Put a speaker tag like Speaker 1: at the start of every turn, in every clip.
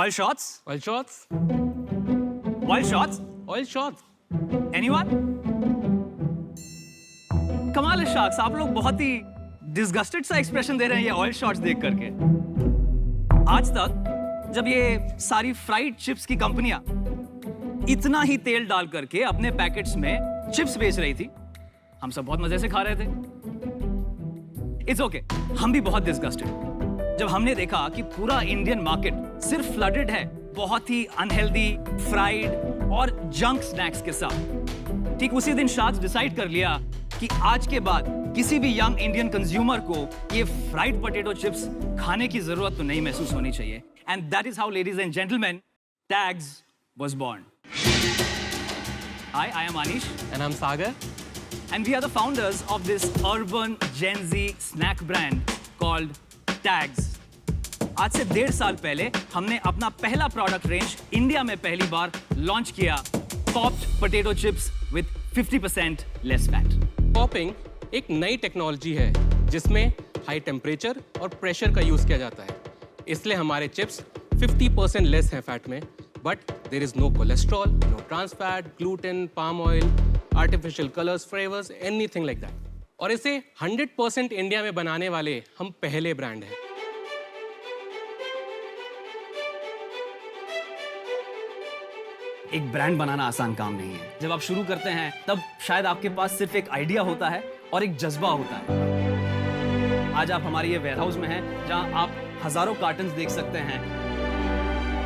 Speaker 1: Oil shots?
Speaker 2: Oil shots?
Speaker 1: Oil shots?
Speaker 2: Oil shots?
Speaker 1: Anyone? कमाल है sharks, आप लोग बहुत ही डिस्गस्टेड सा एक्सप्रेशन दे रहे हैं ये ऑयल शॉट्स देख करके। आज तक जब ये सारी फ्राइड चिप्स की कंपनियां इतना ही तेल डाल करके अपने पैकेट्स में चिप्स बेच रही थी, हम सब बहुत मजे से खा रहे थे। इट्स ओके, हम भी बहुत डिस्गस्टेड जब हमने देखा कि पूरा इंडियन मार्केट सिर्फ फ्लडेड है बहुत ही अनहेल्दी फ्राइड और जंक स्नैक्स के साथ। ठीक उसी दिन शार्क्स डिसाइड कर लिया कि आज के बाद किसी भी यंग इंडियन कंज्यूमर को ये फ्राइड पोटैटो चिप्स खाने की जरूरत तो नहीं महसूस होनी चाहिए। And that is how, ladies and gentleman, tags was born. Hi, I am Anish.
Speaker 2: And I'm Sagar.
Speaker 1: And we are the founders of this urban Gen Z snack brand called Tags. आज से 1.5 साल पहले हमने अपना पहला product range India में पहली बार लॉन्च किया, popped potato chips with 50% less fat.
Speaker 2: Popping एक नई टेक्नोलॉजी है जिसमें हाई टेम्परेचर और प्रेशर का यूज किया जाता है। इसलिए हमारे चिप्स 50% लेस हैं फैट में, but there is no cholesterol, no trans fat, gluten, palm oil, artificial colours, flavours, anything like that. और इसे 100% इंडिया में बनाने वाले हम पहले ब्रांड हैं।
Speaker 1: एक ब्रांड बनाना आसान काम नहीं है। जब आप शुरू करते हैं तब शायद आपके पास सिर्फ एक आइडिया होता है और एक जज्बा होता है। आज आप हमारे ये वेयरहाउस में हैं जहां आप हजारों कार्टन्स देख सकते हैं,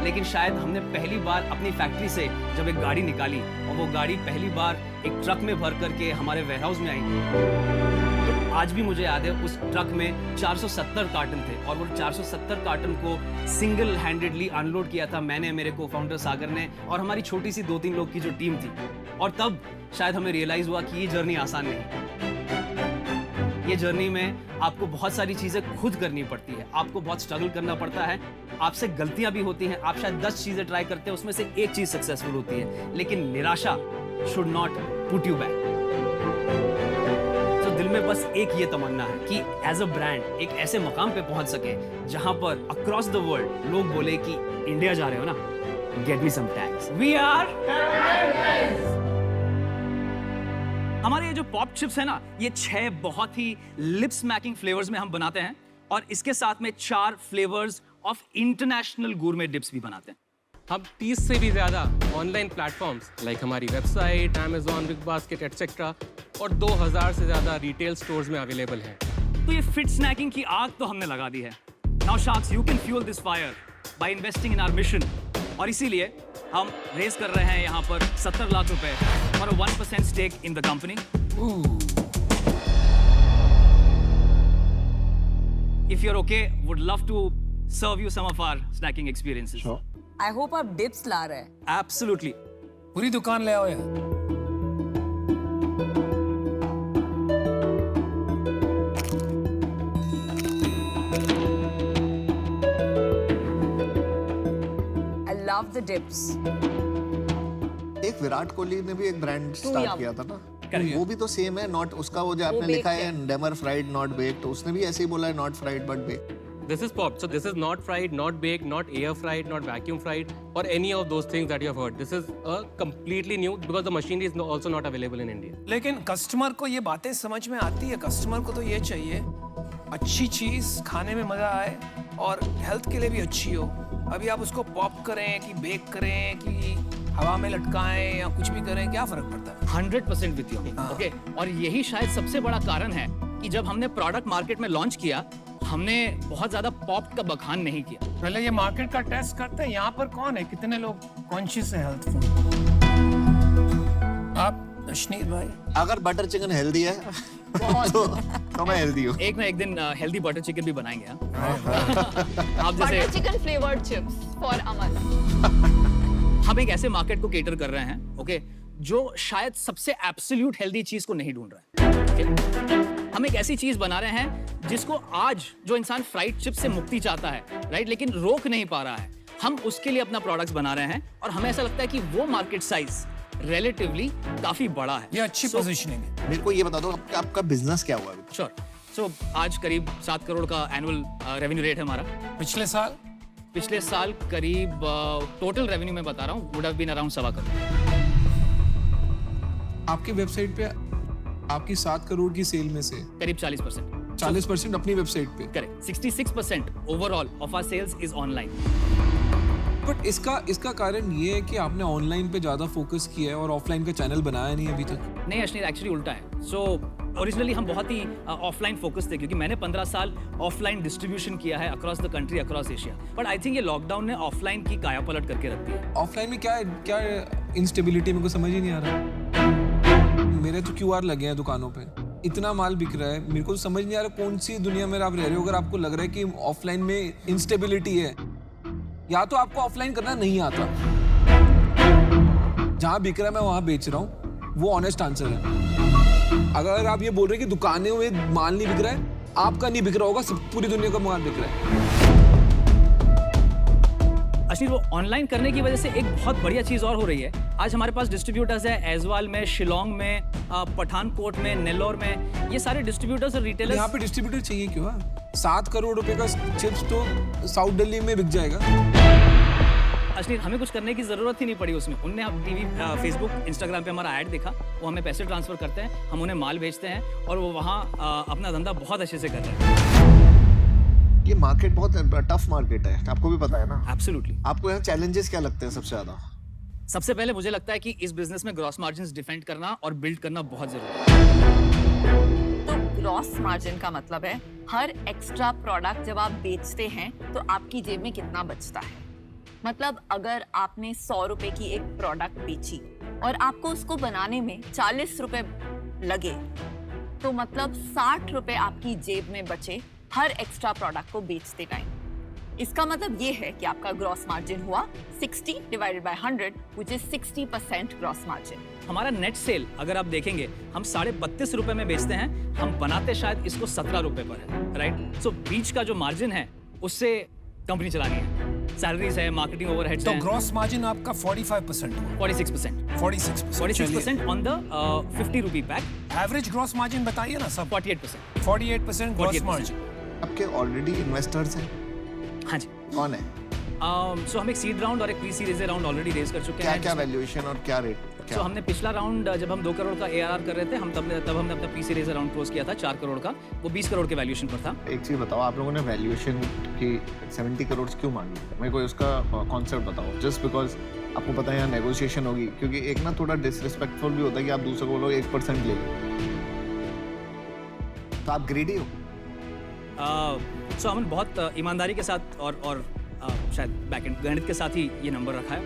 Speaker 1: लेकिन शायद हमने पहली बार अपनी फैक्ट्री से जब एक गाड़ी निकाली और वो गाड़ी पहली बार एक ट्रक में भर करके हमारे वेयरहाउस में आई, तो आज भी मुझे याद है उस ट्रक में 470 कार्टन थे और वो 470 कार्टन को सिंगल हैंडेडली अनलोड किया था मैंने, मेरे को फाउंडर सागर ने और हमारी छोटी सी 2-3 लोग की जो टीम थी। और तब शायद हमें रियलाइज हुआ कि ये जर्नी आसान नहीं। ये जर्नी में आपको बहुत सारी चीजें खुद करनी पड़ती है, आपको बहुत स्ट्रगल करना पड़ता है, आपसे गलतियां भी होती हैं। आप शायद 10 चीजें ट्राई करते हैं, उसमें से एक चीज सक्सेसफुल होती है, लेकिन निराशा should not put you back. तो दिल में बस एक ये तमन्ना है कि एज अ ब्रांड एक ऐसे मकाम पे पहुंच सके जहां पर अक्रॉस द वर्ल्ड लोग बोले कि इंडिया जा रहे हो ना, get me some tags, we are. हमारे ये जो पॉप चिप्स है ना, ये 6 बहुत ही लिप स्मैकिंग फ्लेवर्स में हम बनाते हैं और इसके साथ में 4 फ्लेवर्स ऑफ इंटरनेशनल गूरमे डिप्स भी बनाते हैं।
Speaker 2: हम 30 से भी ज़्यादा ऑनलाइन प्लेटफॉर्म्स लाइक हमारी website, Amazon, big basket etcetera और 2000 से ज़्यादा रिटेल स्टोर्स में अवेलेबल हैं।
Speaker 1: तो ये फिट स्नैकिंग की आग तो हमने लगा दी है। Now sharks, you can fuel this fire by investing in our mission. और इसीलिए हम रेज कर रहे हैं यहाँ पर 70 लाख रुपए for a 1% stake in the company. If you're okay, would love to serve you some of our snacking experiences.
Speaker 3: Sure.
Speaker 4: I hope आप dips ला रहे हैं।
Speaker 1: Absolutely.
Speaker 3: पूरी दुकान ले आओ यार।
Speaker 4: I love the dips.
Speaker 5: एक विराट कोहली ने भी एक ब्रांड स्टार्ट किया था ना, वो भी तो सेम है, नॉट उसका वो जो आपने लिखा है नेवर फ्राइड नॉट बेक्ड, तो उसने भी ऐसे ही बोला है not fried but baked.
Speaker 2: This is pop. So this is not fried, not baked, not air fried, not vacuum fried, or any of those things that you have heard. This is a completely new because the machinery is also not available in India.
Speaker 3: लेकिन customer को ये बातें समझ में आती है। Customer को तो ये चाहिए अच्छी चीज खाने में मजा आए और हेल्थ के लिए भी अच्छी हो। अभी आप उसको पॉप करें कि बेक करें कि हवा में लटकाएं या कुछ भी करें, क्या फर्क पड़ता है?
Speaker 1: 100% विद यू। ओके, और यही शायद सबसे बड़ा कारण है कि जब हमने प्रोडक्ट मार्केट में लॉन्च किया, हमने बहुत ज्यादा पॉप का बखान नहीं किया।
Speaker 3: पहले ये मार्केट का टेस्ट करते हैं, यहाँ पर कौन है, कितने लोग कॉन्शियस है हेल्थ फूड। आप अशनीत भाई,
Speaker 5: अगर बटर चिकन हेल्दी है तो मैं हेल्दी हूँ।
Speaker 1: एक ना एक दिन हेल्दी बटर चिकन भी बनाएंगे। आप जैसे
Speaker 6: butter chicken flavoured chips for Aman.
Speaker 1: हम एक ऐसे मार्केट को केटर कर रहे हैं, ओके, जो शायद सबसे एब्सोल्यूट हेल्दी चीज को नहीं ढूंढ रहा है। okay? हम एक ऐसी चीज बना रहे हैं जिसको आज जो इंसान फ्राइड चिप्स से मुक्ति चाहता है, राइट, लेकिन रोक नहीं पा रहा है, हम उसके लिए अपना प्रोडक्ट्स बना रहे हैं और हमें ऐसा लगता है कि वो मार्केट साइज रिलेटिवली काफी बड़ा है।
Speaker 3: ये अच्छी पोजीशनिंग है।
Speaker 5: मेरे को ये बता दो आपका बिजनेस क्या हुआ अभी?
Speaker 1: श्योर। सो आज करीब 7 करोड़ का एनुअल रेवेन्यू रेट है हमारा।
Speaker 3: पिछले साल
Speaker 7: पिछले साल करीब टोटल रेवेन्यू में बता रहा हूँ would have been around 1.25 crore.
Speaker 8: आपकी वेबसाइट पे आपकी 7 करोड़ की सेल में से
Speaker 7: करीब 40%।
Speaker 8: 40% अपनी वेबसाइट पे।
Speaker 7: Correct, 66% overall of our sales is online.
Speaker 8: But इसका कारण ये है कि आपने ऑनलाइन पे ज्यादा फोकस किया है और ऑफलाइन का चैनल बनाया नहीं अभी तक।
Speaker 7: नहीं अश्नीर, एक्चुअली उल्टा है। सो ओरिजिनली हम बहुत ही ऑफलाइन फोकस थे, क्योंकि मैंने 15 साल ऑफलाइन डिस्ट्रीब्यूशन किया है across the country, across Asia. But I think ये लॉकडाउन ने ऑफलाइन की काया पलट करके रख दी है।
Speaker 8: ऑफलाइन में क्या इंस्टेबिलिटी मेरे को समझ ही नहीं आ रहा। मेरे तो QR लगे हैं दुकानों पे, इतना माल बिक रहा है, मेरे को समझ नहीं आ रहा कौन सी दुनिया में आप रह रहे हो। अगर आपको लग रहा है कि ऑफलाइन में इंस्टेबिलिटी है, या तो आपको ऑफलाइन करना नहीं आता। जहां बिक रहा है मैं वहां बेच रहा हूं, वो ऑनेस्ट आंसर है। अगर आप ये बोल रहे हैं कि दुकानों में माल नहीं बिक रहा है, आपका नहीं बिक रहा होगा, सब पूरी दुनिया का माल बिक रहा है।
Speaker 7: अश्नीर, वो ऑनलाइन करने की वजह से एक बहुत बढ़िया चीज और हो रही है। आज हमारे पास डिस्ट्रीब्यूटर्स है ऐजवाल में, शिलोंग में, पठानकोट में, नेल्लोर में। ये सारे डिस्ट्रीब्यूटर्स और रिटेलर्स।
Speaker 8: यहाँ पे डिस्ट्रीब्यूटर चाहिए क्यों? 7 करोड़ रुपए का चिप्स तो साउथ दिल्ली में बिक जाएगा।
Speaker 7: अश्नीर, हमें कुछ करने की जरूरत ही नहीं पड़ी उसमें। उनने हम टीवी, फेसबुक, इंस्टाग्राम पे हमारा ऐड देखा, वो हमें पैसे ट्रांसफर करते हैं, हम उन्हें माल भेजते हैं और वो वहाँ अपना धंधा बहुत अच्छे से कर रहे हैं।
Speaker 5: ये मार्केट बहुत टफ मार्केट है, आपको भी पता है ना।
Speaker 7: एब्सोल्युटली।
Speaker 5: आपको यहाँ चैलेंजेस क्या लगते हैं सबसे ज्यादा?
Speaker 7: सबसे पहले मुझे लगता है कि इस बिजनेस में ग्रॉस मार्जिन्स डिफेंड करना और बिल्ड करना बहुत जरूरी है।
Speaker 6: तो ग्रॉस मार्जिन का मतलब है हर एक्स्ट्रा प्रोडक्ट जब आप बेचते हैं तो आपकी जेब में कितना बचता है। मतलब अगर आपने 100 रुपए की एक प्रोडक्ट बेची और आपको उसको बनाने में 40 रुपए लगे, तो मतलब 60 रुपए आपकी जेब में बचे हर एक्स्ट्रा प्रोडक्ट को बेचते टाइम। इसका मतलब ये है कि आपका ग्रॉस मार्जिन हुआ 60 divided by 100 which is 60% gross margin.
Speaker 7: हमारा नेट सेल अगर आप देखेंगे, हम 32.5 रुपए में बेचते हैं, हम बनाते शायद इसको 17 रुपए पर है, राइट? सो बीच का जो मार्जिन है उससे कंपनी चलानी है, सैलरीज है, मार्केटिंग ओवरहेड्स
Speaker 3: तो
Speaker 7: हैं।
Speaker 3: ग्रॉस मार्जिन आपका 45% हुआ।
Speaker 7: 46%।
Speaker 3: 46%
Speaker 7: on the 50 rupee pack.
Speaker 3: Average gross margin बताइए ना सब।
Speaker 7: 48%।
Speaker 3: 48% ग्रॉस मार्जिन।
Speaker 5: आपके ऑलरेडी इन्वेस्टर्स हैं?
Speaker 7: हाँ जी।
Speaker 5: कौन है?
Speaker 7: सो हम एक सीड राउंड और एक pre series round already raise कर चुके हैं।
Speaker 5: क्या वैल्यूएशन और क्या रेट?
Speaker 7: सो हमने पिछला राउंड जब हम 2 करोड़ का ARR कर रहे थे, तब हमने अपना प्री सीरीज राउंड क्लोज किया था 4 करोड़ का, वो 20 करोड़ के वैल्यूएशन पर था।
Speaker 5: एक चीज बताओ, आप लोगों ने वैल्यूएशन की 70 करोड़ क्यों मांगी? मेरे को उसका कॉन्सेप्ट बताओ। जस्ट बिकॉज आपको पता है यहाँ नेगोशिएशन होगी, क्योंकि एक ना थोड़ा डिसरिस्पेक्टफुल भी होता है कि आप दूसरे को बोलो 1% ले लो, तो आप ग्रीडी हो।
Speaker 7: सो हमने बहुत ईमानदारी के साथ और शायद बैकएंड गणित के साथ ही ये नंबर रखा है।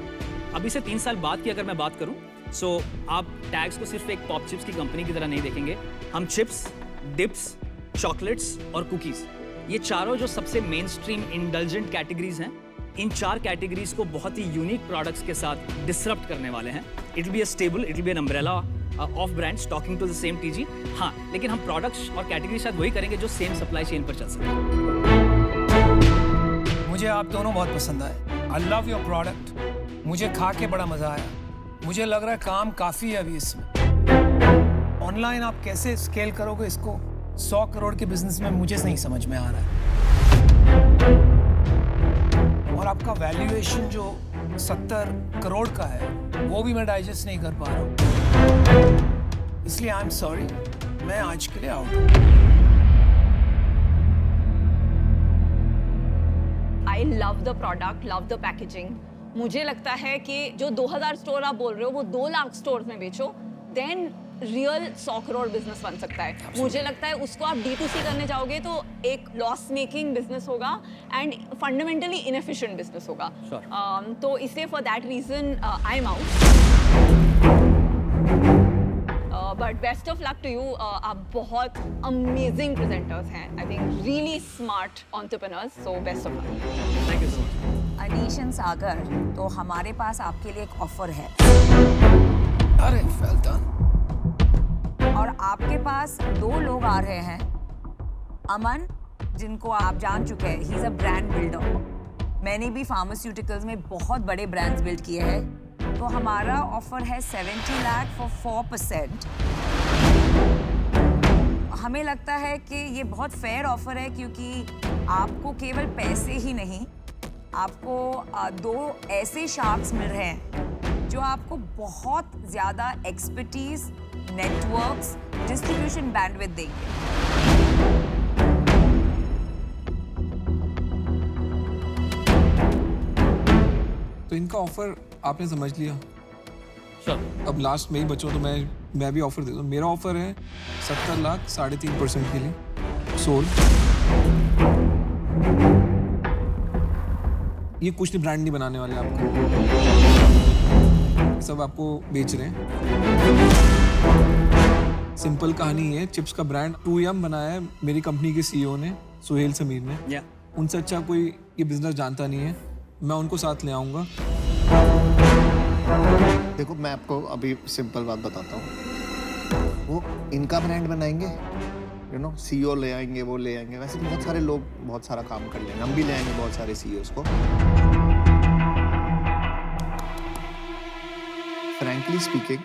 Speaker 7: अभी से 3 साल बाद की अगर मैं बात करूं, सो आप टैग्स को सिर्फ एक पॉप चिप्स की कंपनी की तरह नहीं देखेंगे। हम चिप्स, डिप्स, चॉकलेट्स और कुकीज़, ये चारों जो सबसे मेन स्ट्रीम इंडल्जेंट कैटेगरीज हैं, इन 4 कैटेगरीज को बहुत ही यूनिक प्रोडक्ट्स के साथ डिसरप्ट करने वाले हैं। It will be a stable, it will be an umbrella of brands talking to the same TG। हाँ, लेकिन हम प्रोडक्ट्स और कैटेगरी शायद वही करेंगे जो सेम सप्लाई चेन पर चल सके।
Speaker 3: मुझे आप दोनों बहुत पसंद आए। I love your product. मुझे खा के बड़ा मजा आया। मुझे लग रहा है काम काफी है अभी इसमें। ऑनलाइन आप कैसे स्केल करोगे इसको 100 करोड़ के बिजनेस में, मुझे नहीं समझ में आ रहा है। और आपका वैल्यूएशन जो 70 करोड़ का है, वो भी मैं डाइजेस्ट नहीं कर पा रहा हूँ। इसलिए आई एम सॉरी, मैं आज के लिए आउट हूँ।
Speaker 6: I love the product, love the packaging. मुझे लगता है कि जो 2000 स्टोर आप बोल रहे हो वो 2 लाख स्टोर में बेचो, देन रियल 100 करोड़ बिजनेस बन सकता है। मुझे लगता है उसको आप D2C करने जाओगे तो एक लॉस मेकिंग बिजनेस होगा एंड फंडामेंटली इनएफिशिएंट बिजनेस होगा। तो इसलिए for that reason I am out. But best of luck to you. आप बहुत अमेजिंग प्रेजेंटर्स हैं। I think really smart entrepreneurs, so best of luck.
Speaker 7: Thank you so much.
Speaker 4: Anish and Sagar, तो हमारे पास आपके लिए एक ऑफर है।
Speaker 3: अरे वेल डन।
Speaker 4: और आपके पास 2 लोग आ रहे हैं। अमन, जिनको आप जान चुके हैं, he is a brand builder. मैंने भी फार्मास्यूटिकल्स में बहुत बड़े ब्रांड्स बिल्ड किए हैं। तो हमारा ऑफर है 70 लाख फॉर 4%। हमें लगता है कि ये बहुत फेयर ऑफर है, क्योंकि आपको केवल पैसे ही नहीं, आपको दो ऐसे शार्क्स मिल रहे हैं जो आपको बहुत ज्यादा एक्सपर्टीज, नेटवर्क्स, डिस्ट्रीब्यूशन बैंडविड्थ देंगे।
Speaker 8: तो इनका ऑफर आपने समझ लिया।
Speaker 7: श्योर।
Speaker 8: अब लास्ट में ही बचो तो मैं भी ऑफर दे दूँ। मेरा ऑफर है 70 लाख 3.5% के लिए सोल्ड। ये कुछ नहीं, ब्रांड नहीं बनाने वाले आपको, सब आपको बेच रहे हैं। सिंपल कहानी है, चिप्स का ब्रांड 2M बनाया है मेरी कंपनी के सीईओ ने, सुहेल समीर ने।
Speaker 7: या
Speaker 8: उनसे अच्छा कोई ये बिजनेस जानता नहीं है, मैं उनको साथ ले आऊँगा।
Speaker 5: देखो मैं आपको अभी सिंपल बात बताता हूँ, वो इनका ब्रांड बनाएंगे, यू नो, सीईओ ले आएंगे, वो ले आएंगे, वैसे तो बहुत सारे लोग बहुत सारा काम कर लेंगे, हम भी ले आएंगे बहुत सारे सीईओस को। फ्रैंकली स्पीकिंग,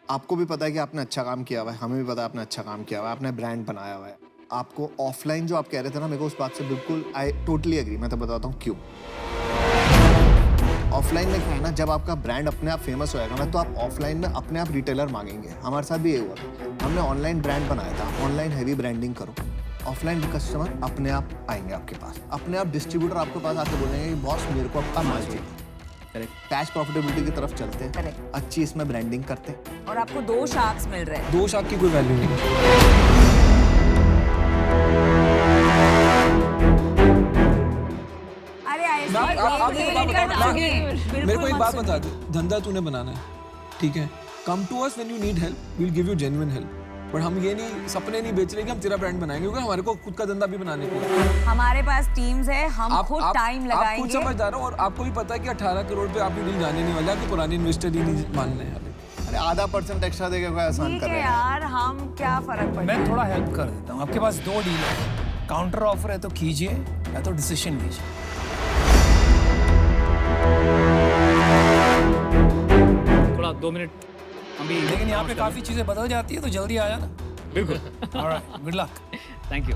Speaker 5: आपको भी पता है कि आपने अच्छा काम किया हुआ है, हमें भी पता है आपने अच्छा काम किया हुआ है, आपने ब्रांड बनाया हुआ है। आपको ऑफलाइन जो आप कह रहे थे ना, मेरे को उस बात से बिल्कुल आई टोटली एग्री। मैं तो बताता हूँ क्यों। ऑफलाइन में क्या है ना, जब आपका ब्रांड अपने आप फेमस हो जाएगा ना, तो आप ऑफलाइन में अपने आप रिटेलर मांगेंगे। हमारे साथ भी ये हुआ, हमने ऑनलाइन ब्रांड बनाया था, ऑनलाइन हैवी ब्रांडिंग करो, ऑफलाइन कस्टमर अपने आप आएंगे आपके पास, अपने आप डिस्ट्रीब्यूटर आपके पास आके बोलेंगे कि बॉस मेरे को आपका माल चाहिए।
Speaker 7: करेक्ट।
Speaker 5: कैश प्रॉफिटेबिलिटी की तरफ चलते हैं,
Speaker 4: Correct.
Speaker 5: अच्छी इसमें ब्रांडिंग करते हैं।
Speaker 4: और आपको दो शार्क्स मिल रहे हैं।
Speaker 8: 2 शार्क की कोई वैल्यू नहीं।
Speaker 4: अरे ऐसे
Speaker 8: आप मेरे को एक बात बता, मेरे को एक बात बता
Speaker 4: दे।
Speaker 8: दे, धंधा तूने बनाना है, ठीक है, come to us when you need help, we will give you genuine help. पर हम ये नहीं, सपने नहीं बेच रहे कि हम तेरा ब्रांड बनाएंगे, क्योंकि हमारे को खुद का धंधा भी बनाने को है।
Speaker 4: हमारे पास टीम्स है, हम खुद टाइम
Speaker 8: आप खुद
Speaker 4: लगाएंगे।
Speaker 8: समझदार हो, और आपको भी पता है कि 18 करोड़ पे आपकी डील जाने नहीं वाला, आपके पुराने इन्वेस्टर ही नहीं मानने वाले।
Speaker 5: अरे आधा % एक्स्ट्रा देके कोई आसान
Speaker 4: ठीक
Speaker 5: कर
Speaker 4: है
Speaker 5: रहे हैं।
Speaker 4: यार, हम क्या फर्क पड़ता है।
Speaker 3: मैं थोड़ा हेल्प कर देता हूँ। आपके पास 2 डील है, काउंटर ऑफर है तो कीजिए, या तो डिसीजन लीजिए।
Speaker 7: थोड़ा 2 मिनट हम भी,
Speaker 3: लेकिन यहाँ पे काफी चीजें बदल जाती है, तो जल्दी आ जाना।
Speaker 7: बिल्कुल।
Speaker 3: Alright, good luck.
Speaker 7: Thank you.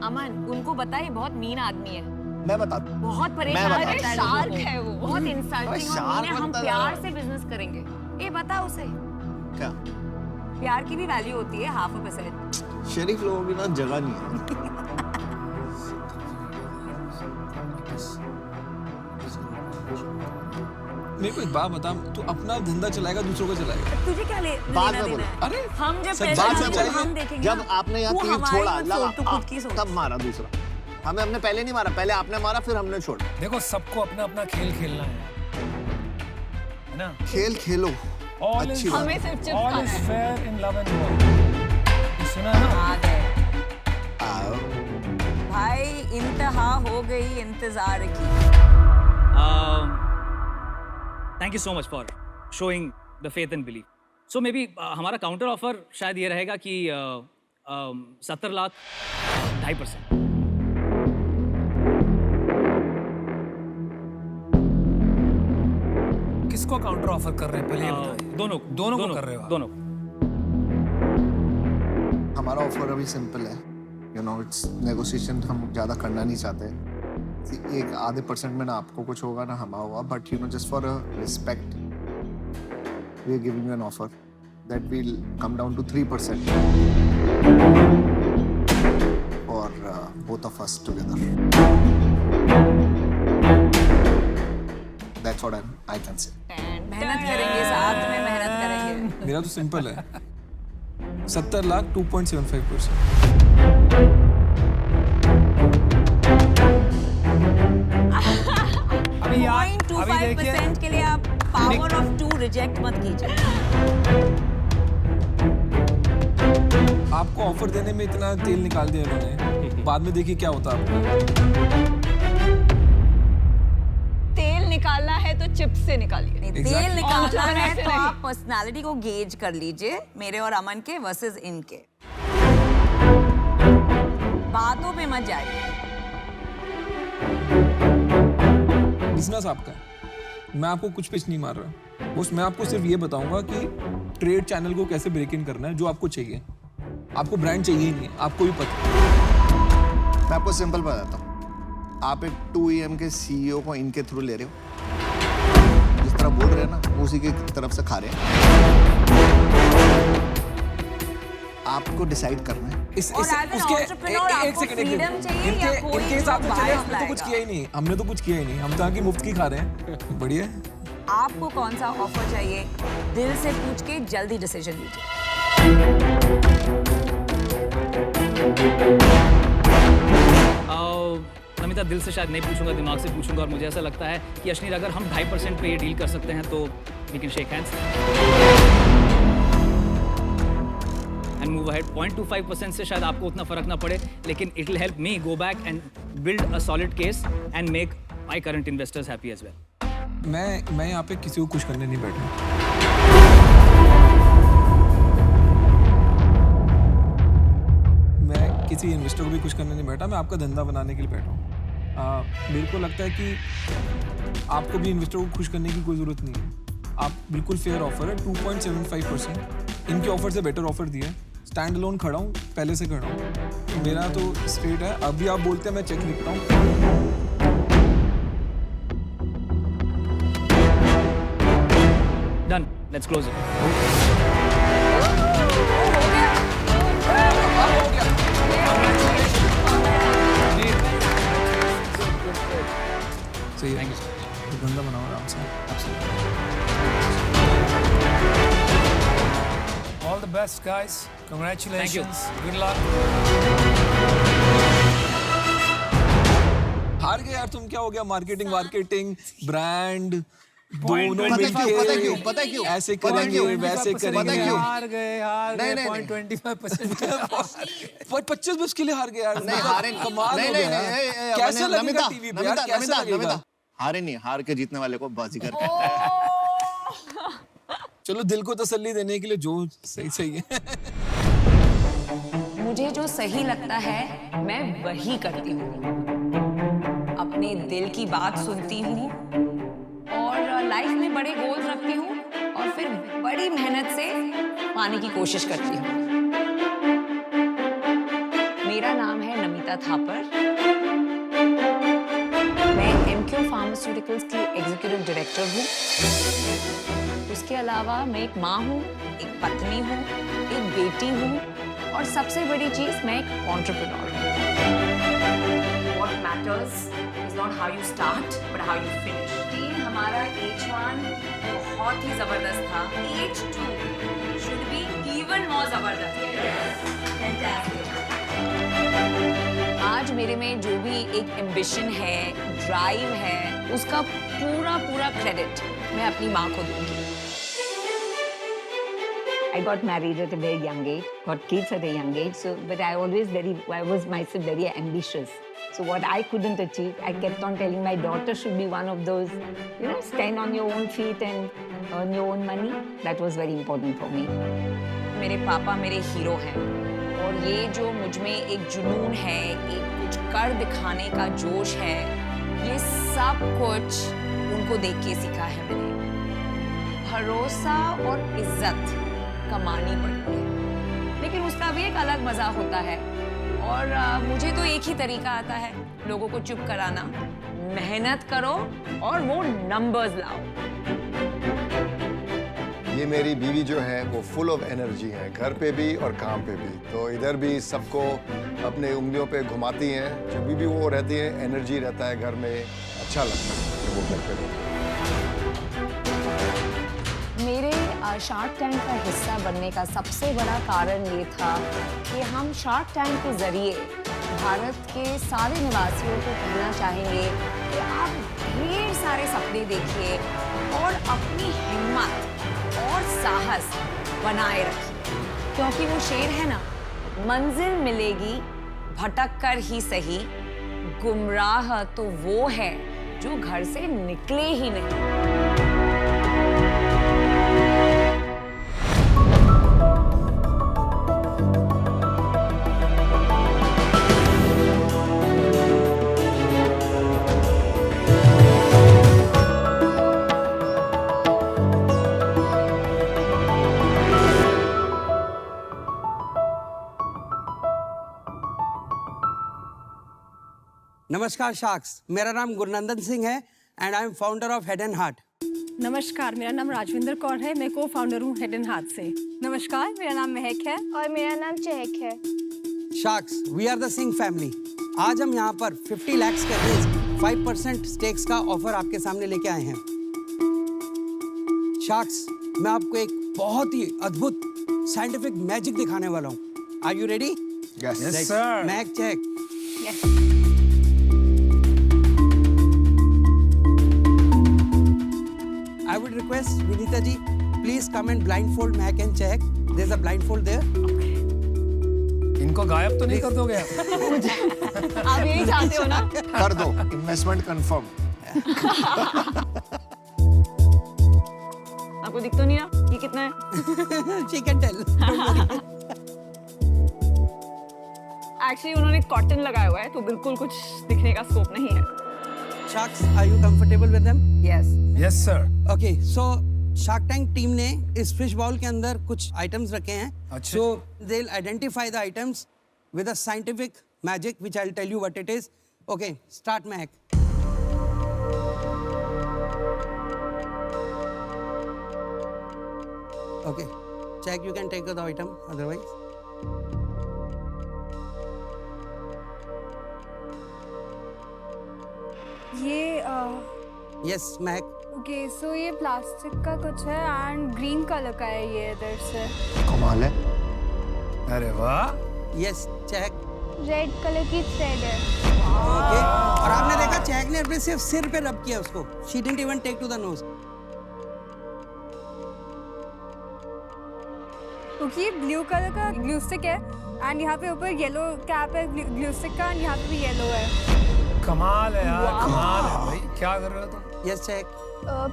Speaker 6: Aman उनको बताइए बहुत मीन आदमी है,
Speaker 5: मैं बताता हूँ।
Speaker 6: बहुत
Speaker 5: मैं
Speaker 6: परेशान
Speaker 5: बताता
Speaker 6: है, शार्क है वो, बहुत इंसल्टिंग। और
Speaker 5: शार्क
Speaker 6: बोले, हम
Speaker 5: बनता
Speaker 6: प्यार
Speaker 5: है।
Speaker 6: से बिजनेस करेंगे। ये बता उसे,
Speaker 5: क्या
Speaker 4: प्यार की भी वैल्यू होती है, 0.5%।
Speaker 5: शरीफ लोगों की ना जगह नहीं है।
Speaker 8: मेरे को एक बात बता, तू अपना धंधा चलाएगा, दूसरों का चलाएगा?
Speaker 4: तुझे क्या
Speaker 5: बाद
Speaker 4: लेना
Speaker 5: में
Speaker 4: देना
Speaker 5: बोलो।
Speaker 4: है?
Speaker 8: अरे
Speaker 4: हम जब
Speaker 8: सच
Speaker 4: पैसा
Speaker 8: बात
Speaker 4: लाएंगे,
Speaker 8: सच्चाई
Speaker 4: हम
Speaker 8: है।
Speaker 4: देखेंगे
Speaker 5: जब
Speaker 4: ना।
Speaker 5: आपने यहाँ
Speaker 4: तू
Speaker 5: तीर
Speaker 4: हमारी
Speaker 5: छोड़ा,
Speaker 4: मत
Speaker 5: लगा,
Speaker 4: सोच, तू खुद की सोच।
Speaker 5: तब मारा दूसरा। हमने पहले नहीं मारा, पहले आपने मारा, फिर हमने छोड़ा।
Speaker 3: देखो, सबको अपना अपना खेल खेलना है ना?
Speaker 5: खेल खेलो,
Speaker 3: All
Speaker 5: अच्छी
Speaker 3: is-
Speaker 5: बात।
Speaker 6: हमें सिर्फ चिप्स
Speaker 3: All
Speaker 6: खाना
Speaker 3: is
Speaker 6: है।
Speaker 3: fair in love and war। सुना ना?
Speaker 4: आ गए
Speaker 5: आओ।
Speaker 4: भाई, इंतहा हो गई इंतजार की।
Speaker 7: Thank you so much for showing the faith and believe. So may be हमारा काउंटर ऑफर शायद ये रहेगा कि 70 लाख 2.5%।
Speaker 3: किसको काउंटर ऑफर कर रहे हैं, पहले ये बताइए।
Speaker 7: दोनों
Speaker 3: को कर रहे हो आप?
Speaker 7: दोनों।
Speaker 5: हमारा ऑफर अभी सिंपल है, यू नो, इट्स नेगोशिएशन हम ज़्यादा करना नहीं चाहते। एक आधे % में ना आपको कुछ होगा ना हमारा होगा, but you know, just for a respect we are giving you an offer that will come down to 3% for both of us together. That's what I can say.
Speaker 4: मेहनत करेंगे, साथ में मेहनत करेंगे।
Speaker 8: मेरा तो सिंपल है, 70 लाख 2.75%।
Speaker 3: अभी यार, अभी देखिए,
Speaker 4: 0.25% के लिए आप पावर ऑफ 2 रिजेक्ट मत कीजिए।
Speaker 8: आपको ऑफर देने में इतना तेल निकाल दिया इन्होंने, बाद में देखिए क्या होता है आपका।
Speaker 6: तेल निकालना है तो चिप्स से निकालिए।
Speaker 4: तेल
Speaker 8: Exactly.
Speaker 4: निकालना
Speaker 6: और
Speaker 4: है
Speaker 6: ऐसे
Speaker 4: तो
Speaker 6: नहीं।
Speaker 4: आप पर्सनालिटी को गेज कर लीजिए, मेरे और अमन के वर्सेस इनके। बातों पे मत जाइए।
Speaker 8: बिजनेस आपका है, मैं आपको कुछ पिच नहीं मार रहा, बस मैं आपको सिर्फ ये बताऊंगा कि ट्रेड चैनल को कैसे ब्रेक इन करना है, जो आपको चाहिए। आपको ब्रांड चाहिए ही नहीं है, आपको भी पता है।
Speaker 5: मैं आपको सिंपल बताता हूँ, आप एक 2EM के CEO को इनके थ्रू ले रहे हो, जिस तरह बोल रहे हैं ना उसी की तरफ से खा रहे हैं। आपको डिसाइड करना है।
Speaker 4: और as an entrepreneur आपको freedom चाहिए या कोई
Speaker 8: इनके हिसाब से
Speaker 4: जो
Speaker 8: चले,
Speaker 4: bias
Speaker 8: हमने तो कुछ
Speaker 4: लाएगा?
Speaker 8: किया ही नहीं, हमने तो कुछ किया ही नहीं, हम तो आके मुफ्त की खा रहे हैं। बढ़िया है।
Speaker 4: आपको कौन सा ऑफर चाहिए, दिल से पूछ के जल्दी डिसीजन लीजिए।
Speaker 7: नमिता, दिल से शायद नहीं पूछूंगा, दिमाग से पूछूंगा, और मुझे ऐसा लगता है कि अश्नीर अगर हम 2.5% पे ये डील कर सकते हैं तो we can shake hands and move ahead. 0.25% से शायद आपको उतना फर्क ना पड़े, लेकिन it will help me go back and build a solid case and make my current investors happy as well.
Speaker 8: मैं यहाँ पे किसी को खुश करने नहीं बैठा। मैं किसी इन्वेस्टर को भी खुश करने नहीं बैठा, मैं आपका धंधा बनाने के लिए बैठा हूँ। मेरे को लगता है कि आपको भी इन्वेस्टर को खुश करने की कोई ज़रूरत नहीं है। आप बिल्कुल फेयर ऑफर है, 2.75%। इनके ऑफर से बेटर ऑफर दिया है। स्टैंड अलोन खड़ा हूँ, पहले से खड़ा हूँ, तो मेरा तो स्ट्रेट है। अभी आप बोलते हैं मैं चेक लिखता हूँ।
Speaker 7: Done, let's close it.
Speaker 8: सही है, तो धंधा बनाओ आराम से।
Speaker 3: All the best, guys. Congratulations. Good luck.
Speaker 8: हार गए यार, तुम क्या हो गया? मार्केटिंग ब्रांड दोनों
Speaker 5: पता है क्यों?
Speaker 8: ऐसे करेंगे, वैसे करेंगे।
Speaker 3: हार गए
Speaker 5: नहीं, नहीं,
Speaker 3: 0.25%।
Speaker 8: 25 बस के लिए हार गए यार।
Speaker 5: नहीं हारे
Speaker 8: कमाल हो गया यार। कैसे लगेगा टीवी पे यार? कैसे लगेगा?
Speaker 5: हारे नहीं, हार के जीतने वाले को बाजीगर कहते हैं।
Speaker 8: चलो दिल को तसल्ली देने के लिए जो सही है।
Speaker 4: मुझे जो सही लगता है मैं वही करती हूँ, अपने दिल की बात सुनती हूँ और लाइफ में बड़े गोल्स रखती हूँ और फिर बड़ी मेहनत से पाने की कोशिश करती हूँ। मेरा नाम है नमिता थापर। मैं एमक्यू फार्मास्यूटिकल्स की एग्जीक्यूटिव डायरेक्टर हूँ। उसके अलावा मैं एक माँ हूँ, एक पत्नी हूँ, एक बेटी हूँ और सबसे बड़ी चीज मैं एक एंटरप्रेन्योर हूँ। What matters is not how you start, but how you finish. Team हमारा H1 बहुत ही जबरदस्त था। H2 should be even more जबरदस्त। Fantastic. आज मेरे में जो भी एक एम्बिशन है, ड्राइव है, उसका पूरा क्रेडिट मैं अपनी माँ को दूंगी। I got married at a very young age, got kids at a young age. So, but I was myself very ambitious. So what I couldn't achieve, I kept on telling my daughter should be one of those, stand on your own feet and earn your own money. That was very important for me. मेरे पापा मेरे hero हैं और ये जो मुझ में एक जुनून है, एक कुछ कर दिखाने का जोश है, ये सब कुछ उनको देख के सीखा है मैंने। भरोसा और इज्जत कमानी पड़ती है, लेकिन उसका भी एक अलग मजा होता है और मुझे तो एक ही तरीका आता है लोगों को चुप कराना। मेहनत करो और वो नंबर्स लाओ।
Speaker 9: ये मेरी बीवी जो है वो फुल ऑफ एनर्जी है, घर पे भी और काम पे भी। तो इधर भी सबको अपने उंगलियों पे घुमाती हैं। जब भी वो रहती है एनर्जी रहता है घर में, अच्छा लगता है जब वो घर पे रहती है।
Speaker 4: मेरे शार्क टैंक का हिस्सा बनने का सबसे बड़ा कारण ये था कि हम शार्क टैंक के जरिए भारत के सारे निवासियों को कहना चाहेंगे कि आप ढेर सारे सपने देखिए और अपनी हिम्मत और साहस बनाए रखिए, क्योंकि वो शेर है ना, मंजिल मिलेगी भटक कर ही सही, गुमराह तो वो है जो घर से निकले ही नहीं।
Speaker 10: नमस्कार शार्क्स, मेरा नाम गुरनंदन सिंह है and I am founder of head and heart.
Speaker 11: नमस्कार, मेरा नाम राजविंदर कौर है, मैं को फाउंडर हूँ हेड एंड हार्ट से। नमस्कार, मेरा नाम महक है
Speaker 12: और मेरा नाम चहक है।
Speaker 10: Sharks, we are the Singh family. आज हम यहाँ पर 50 लाख का रेज 5% स्टेक्स का ऑफर आपके सामने लेके आए हैं। शार्क्स, मैं आपको एक बहुत ही अद्भुत साइंटिफिक मैजिक दिखाने वाला हूँ। Are you ready?
Speaker 5: Yes.
Speaker 3: Yes, sir.
Speaker 10: Mahak, check. I would request Vinita ji, please come and blindfold Mahak and Chehak. There's a blindfold there.
Speaker 3: इनको गायब तो नहीं कर दोगे आप?
Speaker 6: आप यही चाहते हो ना?
Speaker 5: कर दो, इन्वेस्टमेंट कंफर्म।
Speaker 6: आपको दिख तो नहीं रहा ये कितना है?
Speaker 10: She can tell.
Speaker 6: एक्चुअली उन्होंने कॉटन लगाया हुआ है तो बिल्कुल कुछ दिखने का स्कोप नहीं है।
Speaker 10: Sharks, are you comfortable with them?
Speaker 4: Yes.
Speaker 3: Yes, sir.
Speaker 10: Okay, so Shark Tank team ने इस फिश बाउल के अंदर कुछ आइटम्स रखे हैं।
Speaker 3: अच्छा।
Speaker 10: So they'll identify the items with a scientific magic, which I'll tell you what it is. Okay, start Mahak. Okay, check. You can take the item. Otherwise,
Speaker 12: ये
Speaker 10: yes, Mahak.
Speaker 12: Okay, सो ये plastic का कुछ है and green colour का है ये इधर से।
Speaker 5: कमाल है।
Speaker 3: अरे वाह।
Speaker 10: Yes, check.
Speaker 12: रेड कलर की थ्रेड है।
Speaker 10: Okay. और आपने देखा चैक ने अपने सिर्फ सिर पे रब किया उसको। She didn't even take to the nose.
Speaker 12: Okay, ये ब्लू कलर का ग्लू स्टिक है एंड यहाँ पे ऊपर येलो कैप है ग्लू स्टिक का एंड यहाँ पे भी येलो है।
Speaker 3: कमाल है यार, कमाल है भाई। क्या कर रहे हो तुम?
Speaker 10: Yes, check.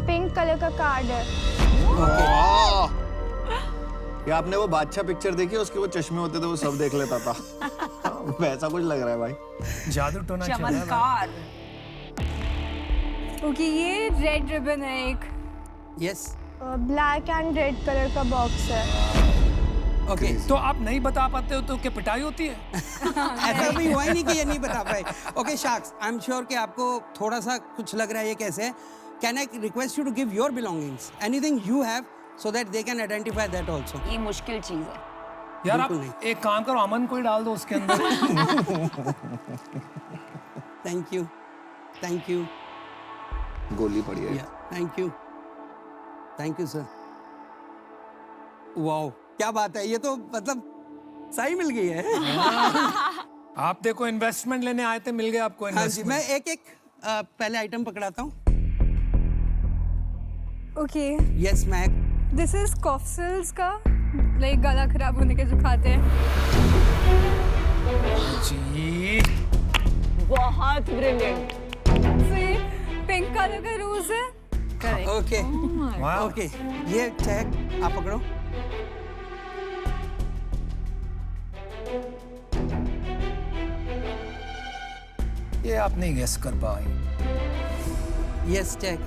Speaker 12: पिंक कलर का कार्ड है।
Speaker 5: ये आपने वो बादशाह पिक्चर देखी, उसके वो चश्मे होते थे, वो सब देख लेता था। वैसा कुछ लग रहा है भाई।
Speaker 3: जादू टोना चल रहा है।
Speaker 4: चमत्कार।
Speaker 12: ओके, ये रेड रिबन है एक।
Speaker 10: Yes.
Speaker 12: Black and red colour का बॉक्स है।
Speaker 10: Okay.
Speaker 3: तो आप नहीं बता पाते हो तो क्या पिटाई होती है?
Speaker 10: ऐसा भी हुआ ही नहीं कि ये नहीं बता पाए। Okay, Sharks, I'm sure कि आपको थोड़ा सा कुछ लग रहा है ये कैसे है। Can I request you to give your belongings, anything you have, so that they can identify that also.
Speaker 4: ये मुश्किल चीज है।
Speaker 3: यार आप
Speaker 10: बिल्कुल
Speaker 3: एक काम करो, अमन को ही डाल दो उसके अंदर।
Speaker 10: Thank you, thank you.
Speaker 5: गोली पड़ी है।
Speaker 10: Yeah, thank you, sir. Wow, क्या बात है, ये तो मतलब सही मिल गई है।
Speaker 3: आप देखो इन्वेस्टमेंट लेने आए थे, मिल गए आपको
Speaker 10: हाँ जी,
Speaker 3: इन्वेस्टमेंट।
Speaker 10: मैं एक पहले आइटम पकड़ाता हूँ।
Speaker 12: Okay,
Speaker 10: Yes, Mahak.
Speaker 12: This is Cofsils का, लाइक गला खराब होने के जो खाते हैं।
Speaker 3: जी
Speaker 6: बहुत ब्रिलियंट।
Speaker 12: पिंक कलर का रोज है।
Speaker 10: Okay,
Speaker 3: वाह।
Speaker 10: okay. ये चेक आप पकड़ो।
Speaker 3: ये आप नहीं गेस कर पाए।
Speaker 10: Yes, check.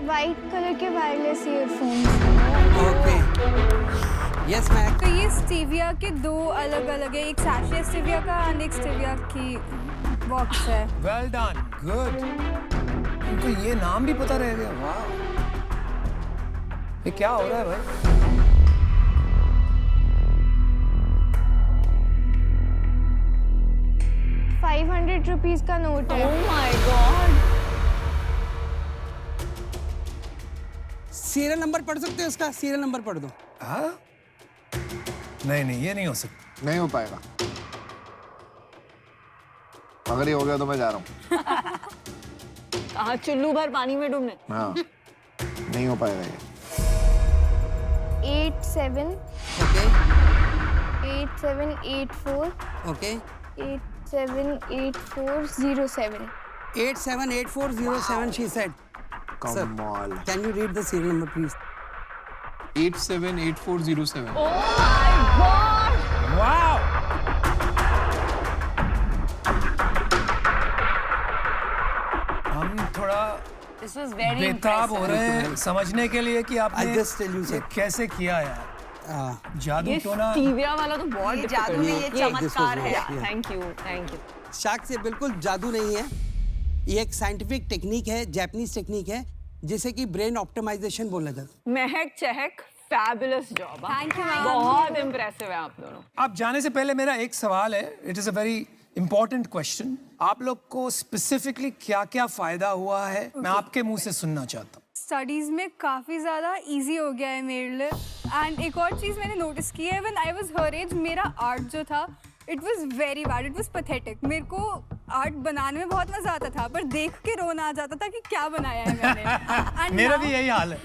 Speaker 12: वाइट कलर के wireless earphones.
Speaker 10: Okay. Yes, Mahak.
Speaker 12: तो ये स्टीविया के दो अलग अलग है, एक सैशे स्टीविया का और एक स्टीविया की बॉक्स है।
Speaker 3: Well done, good. इनको ये नाम भी पता रह गया, वाह। ये क्या हो रहा है भाई?
Speaker 12: 500 रुपीस का नोट है।
Speaker 6: Oh my God.
Speaker 10: Serial number पढ़ सकते हो इसका? सीरियल नंबर पढ़ दो।
Speaker 3: हाँ? नहीं, ये नहीं हो सकता।
Speaker 5: नहीं हो पाएगा। अगर ये हो गया तो मैं जा रहा हूँ।
Speaker 6: कहा चुल्लू भर पानी में डूबने।
Speaker 5: हाँ, नहीं हो पाएगा ये।
Speaker 12: 87
Speaker 10: Okay,
Speaker 12: 8784
Speaker 10: okay.
Speaker 12: 878407।
Speaker 10: 878407, she said. Sir,
Speaker 5: कमाल।
Speaker 10: can you read the serial number, please?
Speaker 8: 878407.
Speaker 6: Oh my God.
Speaker 3: वाह। हम थोड़ा
Speaker 4: This was very
Speaker 3: बेताब हो रहे हैं समझने के लिए कि
Speaker 10: I'll
Speaker 3: आपने
Speaker 10: just tell you, sir.
Speaker 3: ये कैसे किया यार। जादू
Speaker 6: ये
Speaker 3: टोना।
Speaker 6: स्टीविया वाला तो बहुत
Speaker 4: ये जादू नहीं, ये
Speaker 6: difficult है।
Speaker 4: चमत्कार है।
Speaker 10: Yeah.
Speaker 6: Thank you.
Speaker 10: शार्क से बिल्कुल जादू नहीं है। ये एक साइंटिफिक टेक्निक है, जापानीज टेक्निक है, जिसे कि ब्रेन ऑप्टिमाइजेशन बोला जाता है।
Speaker 6: महक चहक fabulous job.
Speaker 12: Thank you, ma'am.
Speaker 6: बहुत इम्प्रेसिव है आप दोनों।
Speaker 3: आप जाने से पहले मेरा एक सवाल है, it is a very important question. आप लोग को स्पेसिफिकली क्या क्या फायदा हुआ है, मैं आपके मुंह से सुनना चाहता हूँ।
Speaker 12: स्टडीज़ में काफ़ी ज़्यादा इजी हो गया है मेरे लिए। एंड एक और चीज़ मैंने नोटिस की है, when I was her age मेरा आर्ट जो था it was very bad, it was pathetic. मेरे को आर्ट बनाने में बहुत मज़ा आता था, पर देख के रोना आ जाता था कि क्या बनाया है मैंने। And
Speaker 3: मेरा
Speaker 12: now-
Speaker 3: भी यही हाल है।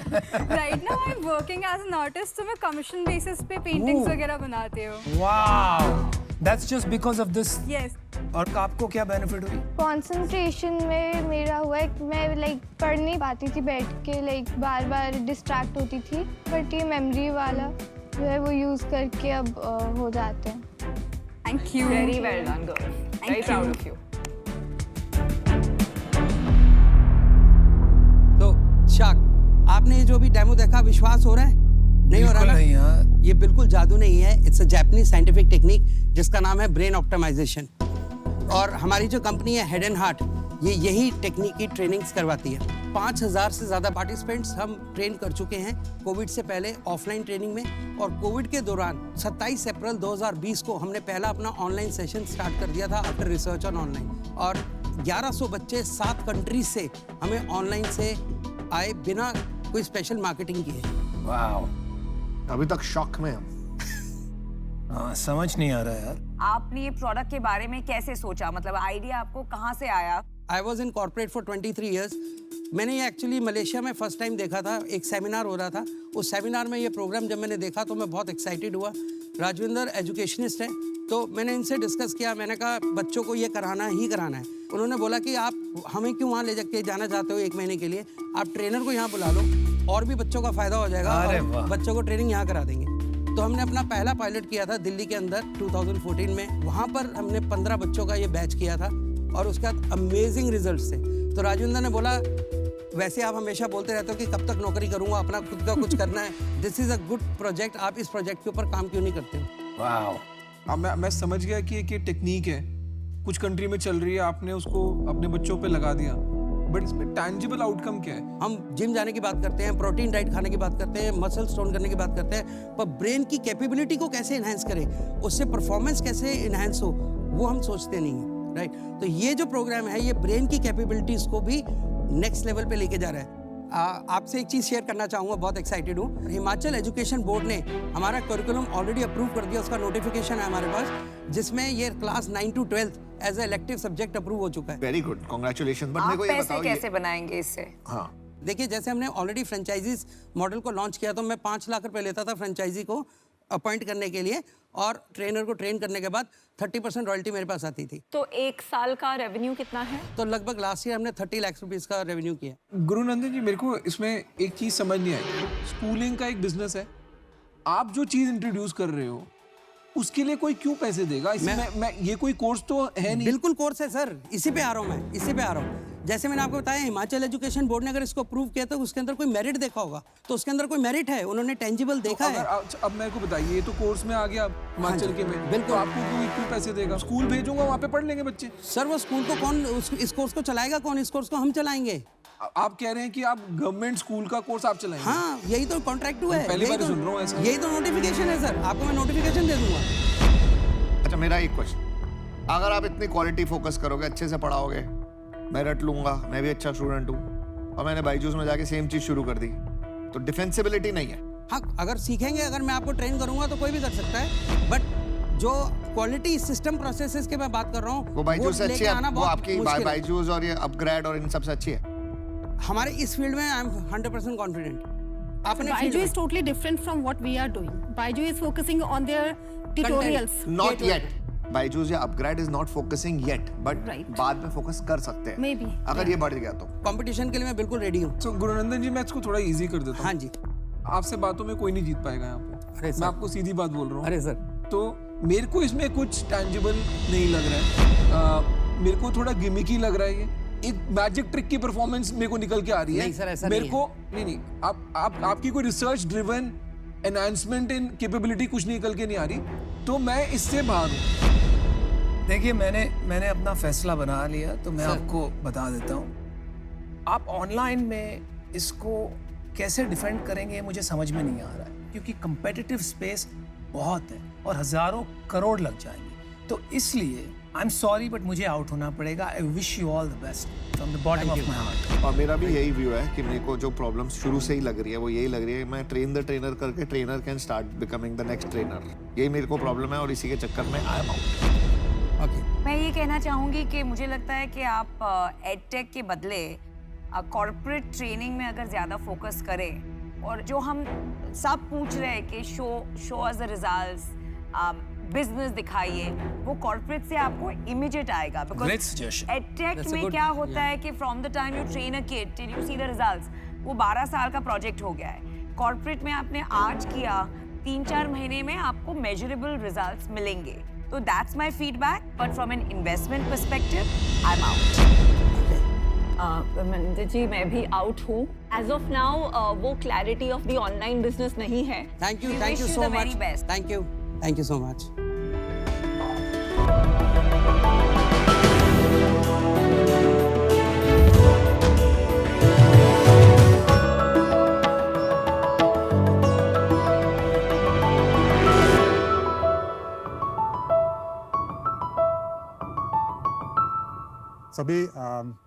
Speaker 12: Right now I am working as an artist, तो मैं कमीशन बेसिस पे पेंटिंग्स वगैरह बनाती हूँ।
Speaker 3: Wow, that's just because of this.
Speaker 12: Yes.
Speaker 3: और आपको क्या बेनिफिट हुई?
Speaker 13: कंसंट्रेशन में मेरा हुआ है कि मैं लाइक पढ़ नहीं पाती थी बैठ के, लाइक बार बार डिस्ट्रैक्ट होती थी, बट ये मेमोरी वाला जो है वो यूज़ करके अब हो जाते हैं।
Speaker 12: Thank you.
Speaker 6: Very well done girls, very proud of you.
Speaker 10: तो शाक, आपने ये जो भी डेमो देखा, विश्वास हो रहा है? नहीं हो रहा ना?
Speaker 3: नहीं यार,
Speaker 10: ये बिल्कुल जादू नहीं है, it's a Japanese scientific technique जिसका नाम है ब्रेन ऑप्टिमाइजेशन। और हमारी जो कंपनी है हेड एंड हार्ट, ये यही टेक्निक की ट्रेनिंग्स करवाती है। 5000 से ज़्यादा पार्टिसिपेंट्स हम ट्रेन कर चुके हैं कोविड से पहले ऑफलाइन ट्रेनिंग में, और कोविड के दौरान 27 अप्रैल 2020 को हमने पहला अपना ऑनलाइन सेशन स्टार्ट कर दिया था आफ्टर रिसर्च ऑन ऑनलाइन। और 1100 बच्चे 7 कंट्रीज से हमें ऑनलाइन से आए बिना कोई स्पेशल मार्केटिंग किए।
Speaker 3: वाओ,
Speaker 5: अभी तक शॉक में हम।
Speaker 3: हाँ, समझ नहीं आ रहा यार।
Speaker 4: आपने ये प्रोडक्ट के बारे में कैसे सोचा, मतलब आइडिया आपको कहाँ से आया?
Speaker 10: I was in corporate for 23 years. मैंने ये एक्चुअली मलेशिया में फर्स्ट टाइम देखा था, एक सेमिनार हो रहा था। उस सेमिनार में ये प्रोग्राम जब मैंने देखा तो मैं बहुत एक्साइटेड हुआ। राजविंदर एजुकेशनिस्ट है, तो मैंने इनसे डिस्कस किया, मैंने कहा बच्चों को ये कराना ही कराना है। उन्होंने बोला कि आप हमें क्यों वहाँ ले जाके जाना चाहते हो 1 महीने के लिए, आप ट्रेनर को यहाँ बुला लो और भी बच्चों का फ़ायदा हो जाएगा और बच्चों को ट्रेनिंग यहाँ करा देंगे। तो हमने अपना पहला पायलट किया था दिल्ली के अंदर 2014 में। वहाँ पर हमने 15 बच्चों का ये बैच किया था और उसके बाद अमेजिंग रिजल्ट्स थे। तो राजविंदर ने बोला, वैसे आप हमेशा बोलते रहते हो कि कब तक नौकरी करूँगा, अपना खुद का कुछ करना है, this is a good project, आप इस प्रोजेक्ट के ऊपर काम क्यों नहीं करते हो?
Speaker 3: वाओ,
Speaker 8: अब मैं समझ गया कि एक ये टेक्निक है, कुछ कंट्री में चल रही है, आपने उसको अपने बच्चों पे लगा दिया, बट इसमें टैंजिबल आउटकम क्या है?
Speaker 10: हम जिम जाने की बात करते हैं, प्रोटीन डाइट खाने की बात करते हैं, मसल स्टोन करने की बात करते हैं, पर ब्रेन की कैपेबिलिटी को कैसे इन्हांस करें, उससे परफॉर्मेंस कैसे इन्हांस हो, वो हम सोचते नहीं हैं, राइट? तो ये जो प्रोग्राम है ये ब्रेन की कैपेबिलिटीज़ को भी नेक्स्ट लेवल पे लेके जा रहा है। आपसे एक चीज़ शेयर करना चाहूँगा, बहुत एक्साइटेड हूँ। हिमाचल एजुकेशन बोर्ड ने हमारा करिकुलम ऑलरेडी अप्रूव कर दिया, उसका नोटिफिकेशन है हमारे पास, जिसमें ये class 9 to 12 as a elective subject approve हो चुका है।
Speaker 5: Very good, congratulation. बट
Speaker 4: आप
Speaker 5: मेरे को ये
Speaker 4: पैसे
Speaker 5: बताओ,
Speaker 4: कैसे बनाएंगे इससे?
Speaker 5: हाँ,
Speaker 10: देखिए, जैसे हमने ऑलरेडी फ्रेंचाइजीज मॉडल को लॉन्च किया, तो मैं 5 लाख रुपए लेता था फ्रेंचाइजी को अपॉइंट करने के लिए, और ट्रेनर को ट्रेन करने के बाद 30% रॉयल्टी मेरे पास आती थी।
Speaker 6: तो 1 साल का रेवेन्यू कितना है?
Speaker 10: तो लगभग लास्ट ईयर हमने 30 लाख रुपीस का रेवेन्यू किया।
Speaker 8: गुरुनंदन जी, मेरे को इसमें एक चीज़ समझ नहीं आई। स्कूलिंग का एक बिजनेस है, आप जो चीज़ इंट्रोड्यूस कर रहे हो उसके लिए कोई क्यों पैसे देगा? इसमें मैं ये कोई कोर्स तो है नहीं।
Speaker 10: बिल्कुल कोर्स है सर, इसी पे आ रहा हूँ मैं, इसी पे आ रहा हूँ। जैसे मैंने आपको बताया, हिमाचल एजुकेशन बोर्ड ने अगर इसको अप्रूव किया तो उसके अंदर कोई मेरिट देखा होगा, तो उसके अंदर कोई मेरिट है, उन्होंने टेंजिबल देखा है।
Speaker 8: अब मेरे को बताइए, ये तो कोर्स में आ गया हिमाचल के में,
Speaker 10: बिल्कुल।
Speaker 8: तो आपको कोई क्यों पैसे देगा? स्कूल भेजूंगा, वहाँ पे पढ़ लेंगे बच्चे।
Speaker 10: सर वो स्कूल को कौन, इस कोर्स को चलाएगा कौन? इस कोर्स को हम चलाएंगे।
Speaker 8: आप कह रहे हैं कि आप गवर्नमेंट स्कूल का कोर्स आप चलाएंगे?
Speaker 10: हाँ, यही तो कॉन्ट्रैक्ट हुआ है,
Speaker 8: पहली बार सुन रहा हूँ ऐसा।
Speaker 10: यही तो नोटिफिकेशन है सर, आपको मैं नोटिफिकेशन दे दूंगा।
Speaker 5: अच्छा, मेरा एक क्वेश्चन, अगर आप इतनी क्वालिटी फोकस करोगे, अच्छे से पढ़ाओगे, मैं रट लूंगा, मैं भी अच्छा स्टूडेंट हूँ, और मैंने बायजूस में जाके सेम चीज शुरू कर दी, तो डिफेंसिबिलिटी नहीं है?
Speaker 10: हाँ, अगर सीखेंगे, अगर मैं आपको ट्रेन करूंगा तो कोई भी कर सकता है, बट जो क्वालिटी सिस्टम प्रोसेसेस की मैं बात कर रहा हूँ,
Speaker 5: वो बायजूस से अच्छी है, वो आपकी
Speaker 10: मुश्किल है।
Speaker 5: बायजूस और ये अपग्रेड और इन सबसे अच्छी है?
Speaker 10: हमारे इस फील्ड में आई एम 100% कॉन्फिडेंट। अपने
Speaker 11: Baiju is totally different from what we are doing. Baiju is focusing on their tutorials.
Speaker 5: Not yet. Byju's या upGrad is not focusing yet, but बाद में फोकस कर सकते हैं
Speaker 11: Maybe.
Speaker 5: अगर ये बढ़ गया तो।
Speaker 10: कंपटीशन के लिए मैं बिल्कुल रेडी हूँ।
Speaker 8: तो गुरुनंदन जी, मैं इसको थोड़ा इजी कर देता हूँ।
Speaker 10: हाँ जी।
Speaker 8: आपसे बातों में कोई नहीं जीत पाएगा यहाँ पे।
Speaker 10: अरे
Speaker 8: मैं आपको सीधी बात बोल रहा हूँ।
Speaker 10: अरे सर,
Speaker 8: तो मेरे को इसमें कुछ टैंजिबल नहीं लग रहा है, मेरे को थोड़ा गिमिकी लग रहा है। ये एक मैजिक ट्रिक की परफॉर्मेंस मेरे को निकल के आ रही है।
Speaker 10: नहीं सर, ऐसा
Speaker 8: मेरे को नहीं, आपकी कोई रिसर्च ड्रिवन एनहांसमेंट इन कैपेबिलिटी कुछ निकल के नहीं आ रही, तो मैं इससे बाहर हूँ।
Speaker 3: देखिए मैंने अपना फैसला बना लिया, तो मैं आपको बता देता हूँ। आप ऑनलाइन में इसको कैसे डिफेंड करेंगे मुझे समझ में नहीं आ रहा है, क्योंकि कंपेटिटिव स्पेस बहुत है और हजारों करोड़ लग जाएंगे। तो इसलिए आई एम सॉरी बट मुझे आउट होना पड़ेगा। I wish you all the best from the bottom of my heart.
Speaker 5: और मेरा भी यही व्यू है कि मेरे को जो प्रॉब्लम शुरू से ही लग रही है वो यही लग रही है, मैं ट्रेन द ट्रेनर करके trainer can start becoming the next trainer. यही मेरे को प्रॉब्लम है और इसी के चक्कर में आई एम आउट।
Speaker 4: मैं ये कहना चाहूँगी कि मुझे लगता है कि आप एडटेक के बदले कॉर्पोरेट ट्रेनिंग में अगर ज़्यादा फोकस करें, और जो हम सब पूछ रहे हैं कि show us the results, business दिखाइए, वो कॉर्पोरेट से आपको इमीडिएट आएगा। बिकॉज एडटेक में क्या होता है कि from the time you train a kid till you see the results, वो 12 साल का प्रोजेक्ट हो गया है। कॉर्पोरेट में आपने आज किया, 3-4 महीने में आपको मेजरेबल रिजल्ट्स मिलेंगे। तो that's my feedback, but from an investment perspective I am out.
Speaker 6: मंदिर जी, मैं भी आउट हूँ। एज ऑफ नाउ वो clarity of the online business नहीं है।
Speaker 10: Thank you so much. Thank you so much.
Speaker 14: सभी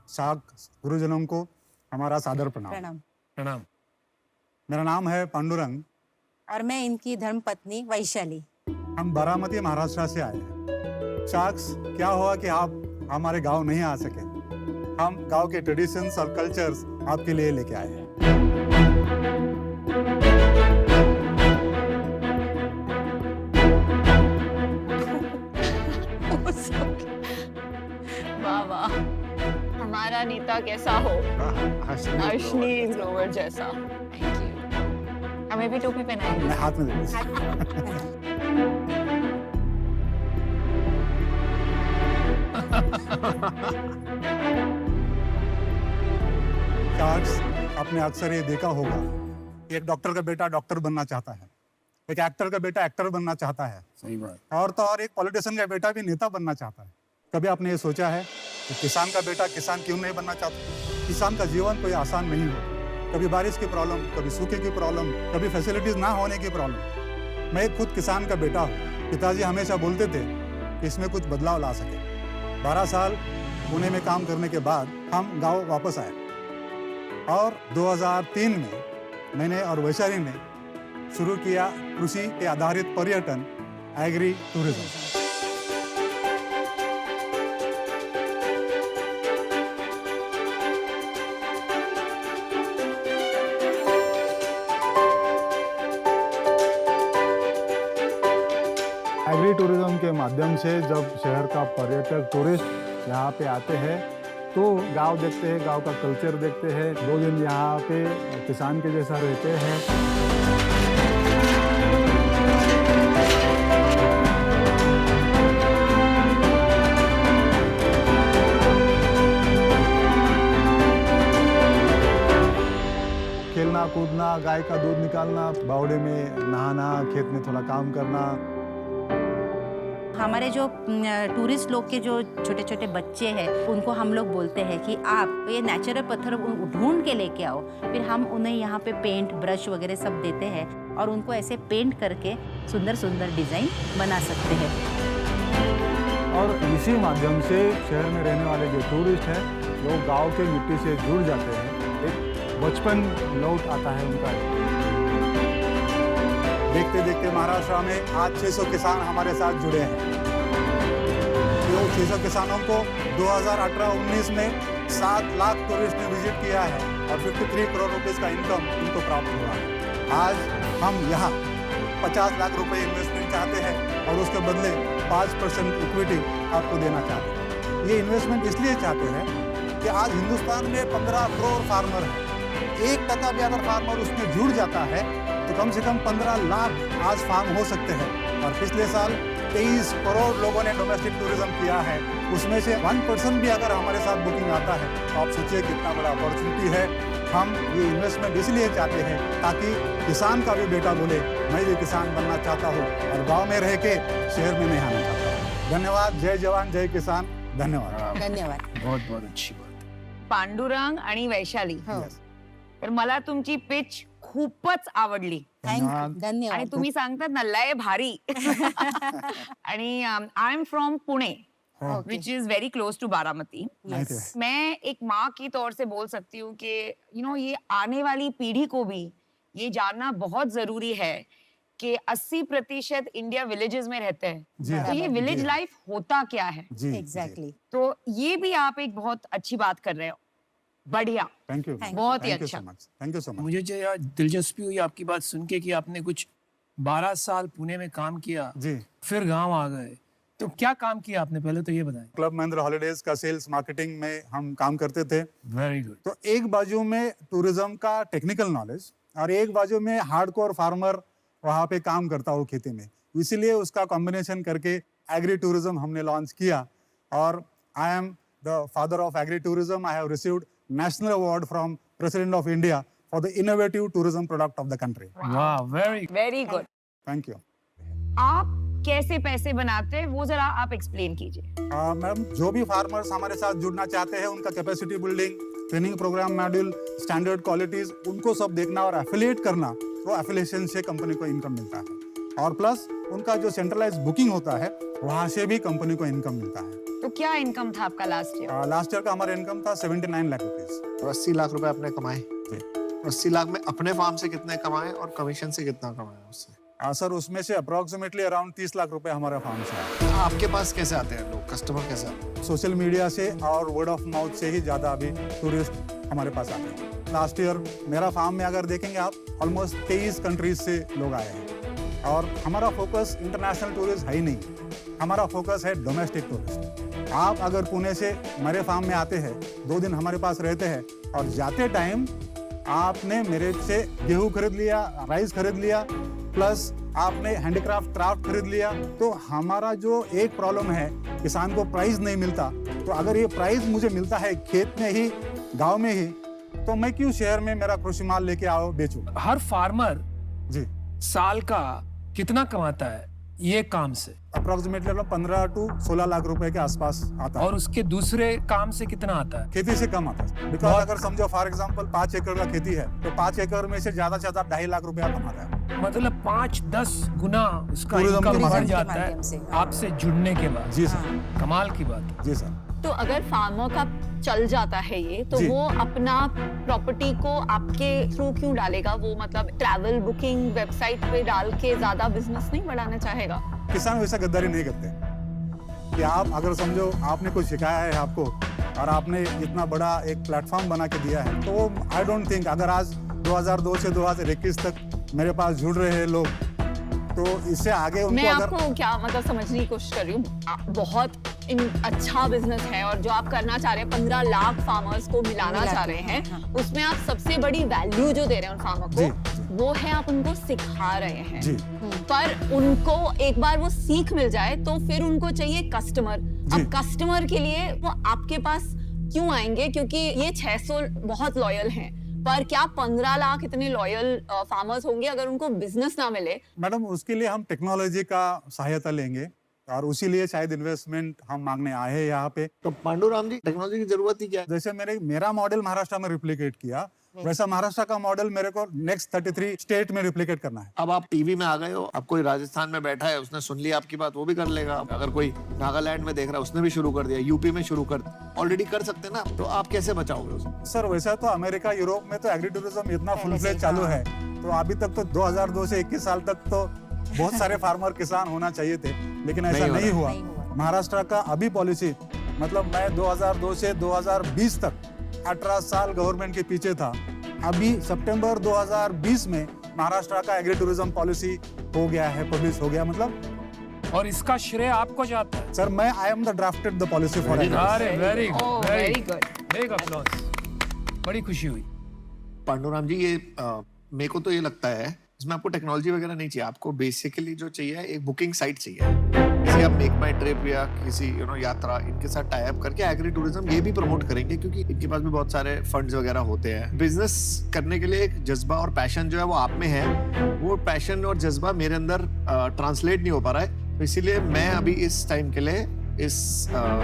Speaker 14: शाक गुरुजनों को हमारा सादर प्रणाम।
Speaker 3: प्रणाम।
Speaker 14: मेरा नाम है पांडुरंग
Speaker 15: और मैं इनकी धर्मपत्नी वैशाली।
Speaker 14: हम बारामती महाराष्ट्र से आए हैं। शाक्स, क्या हुआ कि आप हमारे गांव नहीं आ सके? हम गांव के ट्रेडिशंस और कल्चर्स आपके लिए लेके आए हैं।
Speaker 6: वाह वाह, हमारा नेता कैसा हो? अश्नील ग्रोवर जैसा। Thank you. हमें भी टोपी पहनाएंगे।
Speaker 14: मैं हाथ में दे दूँ। शार्क्स, आपने अक्सर ये देखा होगा, एक डॉक्टर का बेटा डॉक्टर बनना चाहता है, एक एक्टर का बेटा एक्टर बनना चाहता है,
Speaker 3: सही बात।
Speaker 14: और तो और एक पॉलिटिशियन का बेटा भी नेता बनना चाहता है। कभी आपने ये सोचा है कि किसान का बेटा किसान क्यों नहीं बनना चाहता? किसान का जीवन कोई आसान नहीं हो। कभी बारिश की प्रॉब्लम, कभी सूखे की प्रॉब्लम, कभी फैसिलिटीज ना होने की प्रॉब्लम। मैं खुद किसान का बेटा हूँ। पिताजी हमेशा बोलते थे कि इसमें कुछ बदलाव ला सके। 12 साल पुणे में काम करने के बाद हम गांव वापस आए और 2003 में मैंने और वैशाली ने शुरू किया कृषि के आधारित पर्यटन, एग्री टूरिज्म। एग्री टूरिज्म के माध्यम से जब शहर का पर्यटक टूरिस्ट यहाँ पे आते हैं तो गांव देखते हैं, गांव का कल्चर देखते हैं, 2 दिन यहाँ पे किसान के जैसा रहते हैं। खेलना कूदना, गाय का दूध निकालना, बावड़े में नहाना, खेत में थोड़ा काम करना।
Speaker 15: हमारे जो टूरिस्ट लोग के जो छोटे छोटे बच्चे हैं, उनको हम लोग बोलते हैं कि आप ये नेचुरल पत्थर ढूंढ के लेके आओ। फिर हम उन्हें यहाँ पे पेंट, ब्रश वगैरह सब देते हैं और उनको ऐसे पेंट करके सुंदर सुंदर डिज़ाइन बना सकते हैं।
Speaker 14: और इसी माध्यम से शहर में रहने वाले जो टूरिस्ट हैं वो गांव के मिट्टी से जुड़ जाते हैं। एक बचपन लौट आता है उनका। देखते देखते महाराष्ट्र में आज 600 किसान हमारे साथ जुड़े हैं। तो 600 किसानों को 2018-19 में 7 लाख टूरिस्ट ने विजिट किया है और 53 करोड़ रुपए का इनकम उनको प्राप्त हुआ है। आज हम यहाँ 50 लाख रुपए इन्वेस्टमेंट चाहते हैं और उसके बदले 5% इक्विटी आपको देना चाहते हैं। ये इन्वेस्टमेंट इसलिए चाहते हैं कि आज हिंदुस्तान में 15 करोड़ फार्मर है। 1% भी अगर फार्मर उसमें जुड़ जाता है तो कम से कम 15 लाख आज फार्म हो सकते हैं। और पिछले साल 23 करोड़ लोगों ने डोमेस्टिक टूरिज्म किया है। उसमें से 1% भी अगर हमारे साथ बुकिंग आता है तो आप सोचिए कितना बड़ा अपॉर्चुनिटी है। हम ये इन्वेस्टमेंट इसलिए चाहते हैं ताकि किसान का भी बेटा बोले मैं भी किसान बनना चाहता हूँ और गाँव में रह के शहर में नहीं आना चाहता हूँ। धन्यवाद. जय जवान जय किसान. धन्यवाद.
Speaker 15: धन्यवाद.
Speaker 3: बहुत बहुत अच्छी बात.
Speaker 6: पांडुरंग आणि वैशाली, तर मला तुमची पिच खूपच आवडली.
Speaker 15: धन्यवाद.
Speaker 6: आणि तुम्ही सांगतात ना लय भारी. आणि I am from Pune, which is very close to Baramati. मैं एक माँ की तौर से बोल सकती हूँ कि ये आने वाली पीढ़ी को भी ये जानना बहुत जरूरी है कि 80% इंडिया विलेजेस में रहते हैं. तो ये विलेज लाइफ होता क्या है.
Speaker 15: एग्जैक्टली.
Speaker 6: तो ये भी आप एक बहुत अच्छी बात कर रहे हो. बढ़िया.
Speaker 14: Thank you.
Speaker 6: बहुत ही अच्छा.
Speaker 14: Thank you so much.
Speaker 3: मुझे जो यार दिलचस्पी हुई आपकी बात सुन के कि आपने कुछ 12 साल पुणे में काम किया
Speaker 14: जी,
Speaker 3: फिर गांव आ गए. तो क्या काम किया आपने, पहले तो ये बताएं.
Speaker 14: क्लब महिंद्रा हॉलिडेज का सेल्स मार्केटिंग में हम काम करते थे.
Speaker 3: Very good.
Speaker 14: तो एक बाजू में टूरिज्म का टेक्निकल नॉलेज और एक बाजू में हार्डकोर फार्मर वहाँ पे काम करता हो खेती में, इसीलिए उसका कॉम्बिनेशन करके एग्री टूरिज्म हमने लॉन्च किया. और I am the father of agri tourism. I have received national award from president of India for the innovative tourism product of the country.
Speaker 3: वाह,
Speaker 6: वेरी गुड.
Speaker 14: Thank you.
Speaker 6: आप कैसे पैसे बनाते हैं वो जरा आप एक्सप्लेन कीजिए.
Speaker 14: मैडम, जो भी फार्मर्स हमारे साथ जुड़ना चाहते हैं उनका capacity building, training program module, standard qualities, उनको सब देखना और एफिलिएट करना. तो एफिलिएशन से कंपनी को इनकम मिलता है और प्लस उनका जो सेंट्रलाइज बुकिंग होता है वहाँ से भी कंपनी को इनकम मिलता है.
Speaker 6: तो क्या इनकम था आपका लास्ट ईयर?
Speaker 14: लास्ट ईयर का हमारा इनकम था 79 लाख रुपीस.
Speaker 5: तो 80 लाख रुपए आपने कमाए. 80 लाख में अपने फार्म से कितने कमाए और कमीशन से कितना कमाया उससे?
Speaker 14: सर, उसमें से अप्रोक्सीमेटली अराउंड 30 लाख रुपए हमारे फार्म से आए.
Speaker 5: आपके पास कैसे आते हैं लोग, कस्टमर कैसे आते हैं?
Speaker 14: सोशल मीडिया से और वर्ड ऑफ माउथ से ही ज्यादा अभी टूरिस्ट हमारे पास आते हैं. लास्ट ईयर मेरा फार्म में अगर देखेंगे आप, ऑलमोस्ट 23 कंट्रीज से लोग आए हैं. और हमारा फोकस इंटरनेशनल टूरिस्ट है ही नहीं, हमारा फोकस है डोमेस्टिक टूरिस्ट. आप अगर पुणे से मेरे फार्म में आते हैं, 2 दिन हमारे पास रहते हैं और जाते टाइम आपने मेरे से गेहूं खरीद लिया, राइस खरीद लिया, प्लस आपने हैंडीक्राफ्ट क्राफ्ट खरीद लिया, तो हमारा जो एक प्रॉब्लम है, किसान को प्राइस नहीं मिलता. तो अगर ये प्राइस मुझे मिलता है खेत में ही, गांव में ही, तो मैं क्यों शहर में मेरा कृषि माल लेके आओ बेचूं.
Speaker 3: हर फार्मर
Speaker 14: जी
Speaker 3: साल का कितना कमाता है ये काम से?
Speaker 14: अप्रोक्सीमेटली 15 to 16 लाख रुपए के आसपास आता है.
Speaker 3: और उसके दूसरे काम से कितना आता है?
Speaker 14: खेती से कम आता है. बिकॉज अगर समझो फॉर एग्जांपल 5 एकड़ का खेती है, तो 5 एकड़ में से ज्यादा 2.5 लाख रुपया कमाता है.
Speaker 3: मतलब 5-10 गुना उसका
Speaker 14: टूरिज्म
Speaker 3: इनकम
Speaker 14: के
Speaker 3: बढ़
Speaker 14: माध्यम
Speaker 3: जाता है आपसे जुड़ने के बाद.
Speaker 14: जी सर.
Speaker 3: कमाल की बात.
Speaker 14: जी सर.
Speaker 6: तो अगर फार्मर का चल जाता है ये, तो
Speaker 14: जी.
Speaker 6: वो अपना प्रॉपर्टी को आपके थ्रू क्यों डालेगा? वो मतलब ट्रैवल बुकिंग वेबसाइट पे डाल के ज्यादा बिजनेस नहीं बढ़ाना चाहेगा?
Speaker 14: किसान वैसा गद्दारी नहीं करते कि आप अगर समझो आपने कुछ सिखाया है आपको और आपने इतना बड़ा एक प्लेटफॉर्म बना के दिया है, तो आई डोंट थिंक अगर आज 2002 से 2021 तक मेरे पास जुड़ रहे हैं लोग, तो इससे आगे उनको
Speaker 6: मैं
Speaker 14: अगर
Speaker 6: आपको क्या मतलब समझने की कोशिश कर रही हूँ. बहुत अच्छा बिजनेस है और जो आप करना चाह रहे हैं, 15 लाख फार्मर्स को मिलाना चाह रहे हैं, उसमें आप सबसे बड़ी वैल्यू जो दे रहे हैं उन फार्मर को, वो है आप उनको सिखा रहे हैं.
Speaker 14: जी.
Speaker 6: पर उनको एक बार वो सीख मिल जाए तो फिर उनको चाहिए कस्टमर. अब कस्टमर के लिए वो आपके पास क्यों आएंगे? क्योंकि ये 600 बहुत लॉयल हैं, पर क्या 15 लाख इतने लॉयल फार्मर्स होंगे अगर उनको बिजनेस ना मिले?
Speaker 14: मैडम, उसके लिए हम टेक्नोलॉजी का सहायता लेंगे और उसी लिए शायद इन्वेस्टमेंट हम मांगने आए हैं यहाँ पे.
Speaker 5: तो पांडुराम जी, टेक्नोलॉजी की जरूरत ही क्या है?
Speaker 14: जैसे मेरा मॉडल महाराष्ट्र में रिप्लिकेट किया, वैसा महाराष्ट्र का मॉडल मेरे को नेक्स्ट 33 स्टेट में रिप्लिकेट करना है.
Speaker 5: अब आप टीवी में आ गए हो, अब कोई राजस्थान में बैठा है, उसने सुन लिया आपकी बात, वो भी कर लेगा. अगर कोई नागालैंड में देख रहा है, उसने भी शुरू कर दिया, यूपी में शुरू कर, ऑलरेडी कर सकते ना. तो आप कैसे बचाओगे उसे?
Speaker 14: सर, वैसा तो अमेरिका, यूरोप में तो एग्री टूरिज्म इतना फुल फ्लेज चालू है, तो अभी तक तो 2002 से 21 साल तक तो बहुत सारे फार्मर किसान होना चाहिए थे, लेकिन ऐसा नहीं हुआ. महाराष्ट्र का अभी पॉलिसी, मतलब मैं 2002 से 2020 तक 18 साल गवर्नमेंट के पीछे था. अभी सितंबर 2020 में महाराष्ट्र का एग्री टूरिज्म पॉलिसी हो गया है, पब्लिश हो गया. मतलब
Speaker 3: और इसका श्रेय आपको जाता है?
Speaker 14: सर, मैं I am the drafted the policy for.
Speaker 3: अरे very good,
Speaker 6: very good.
Speaker 3: Big applause. बड़ी खुशी हुई.
Speaker 5: पांडुराम जी, ये मेरे को तो ये लगता है इसमें आपको टेक्नोलॉजी वगैरह नहीं चाहिए. आपको बेसिकली जो चाहिए एक बुकिंग साइट चाहिए. जैसे आप मेक माई ट्रिप या किसी यात्रा, इनके साथ टाई अप करके एग्री टूरिज्म ये भी प्रमोट करेंगे, क्योंकि इनके पास भी बहुत सारे फंड्स वगैरह होते हैं. बिजनेस करने के लिए एक जज्बा और पैशन जो है वो आप में है. वो पैशन और जज्बा मेरे अंदर ट्रांसलेट नहीं हो पा रहा है. तो इसीलिए मैं अभी इस टाइम के लिए इस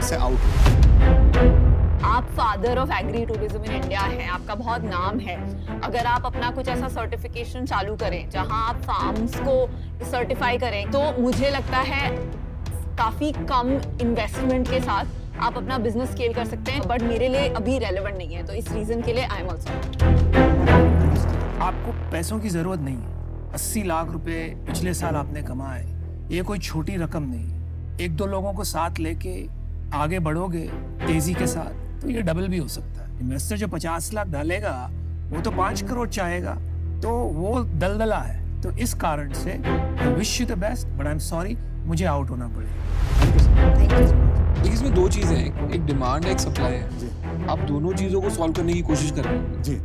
Speaker 5: से आउट हूँ।
Speaker 6: आप father of agri tourism in India हैं, आपका बहुत नाम है। अगर आप अपना कुछ ऐसा सर्टिफिकेशन चालू करें जहां आप फार्म्स को सर्टिफाई करें, तो मुझे लगता है काफी कम इन्वेस्टमेंट के साथ आप अपना बिजनेस स्केल कर सकते हैं, बट मेरे लिए अभी रेलेवेंट नहीं है, तो इस रीजन के लिए आई एम ऑल्सो।
Speaker 3: आपको पैसों की जरूरत नहीं है। 80 लाख रुपए पिछले साल आपने कमाए, ये कोई छोटी रकम नहीं। एक दो लोगों को साथ लेके आगे बढ़ोगे तेजी के साथ, तो ये डबल भी हो सकता है। इन्वेस्टर जो 50 लाख डालेगा वो तो 5 करोड़ चाहेगा, तो वो दलदला है। तो इस कारण से I wish you the best, but I am sorry, मुझे आउट होना पड़ेगा।
Speaker 8: देखिए इसमें दो चीजें हैं, एक डिमांड है, एक सप्लाई है। आप दोनों चीजों को सॉल्व करने की कोशिश कर रहे हैं
Speaker 14: जी।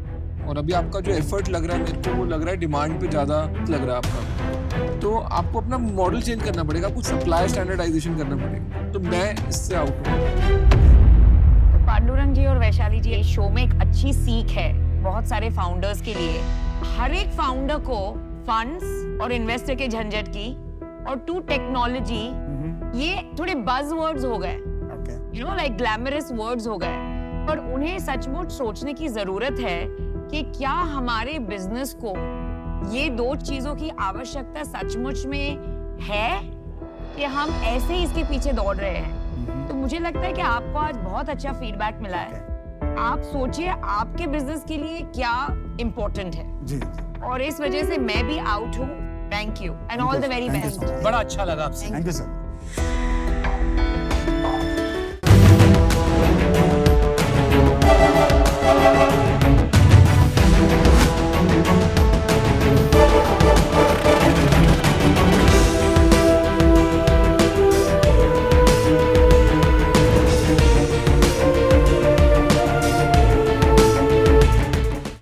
Speaker 8: और अभी आपका जो एफर्ट लग रहा है, मेरे को वो लग रहा है डिमांड पे ज्यादा लग रहा है आपका। तो आपको अपना मॉडल चेंज करना पड़ेगा, कुछ सप्लाई स्टैंडर्डाइजेशन करना पड़ेगा। तो मैं इससे आउट हूँ।
Speaker 6: पांडुरंग जी और वैशाली जी, इस शो में एक अच्छी सीख है बहुत सारे फाउंडर्स के लिए। हर एक फाउंडर को फंड्स और इन्वेस्टर के झंझट की और टू टेक्नोलॉजी, ये थोड़े बज वर्ड्स हो गए, you know, like glamorous words हो गए, पर उन्हें सचमुच सोचने की जरूरत है कि क्या हमारे बिजनेस को ये दो चीजों की आवश्यकता सचमुच में है कि हम ऐसे ही इसके पीछे दौड़ रहे हैं। तो मुझे लगता है कि आपको आज बहुत अच्छा फीडबैक मिला है। आप सोचिए आपके बिजनेस के लिए क्या इम्पोर्टेंट है
Speaker 14: जी।
Speaker 6: और इस वजह से मैं भी आउट हूँ। Thank you and all the very best.
Speaker 3: बड़ा अच्छा लगा आपसे।
Speaker 14: Thank you sir.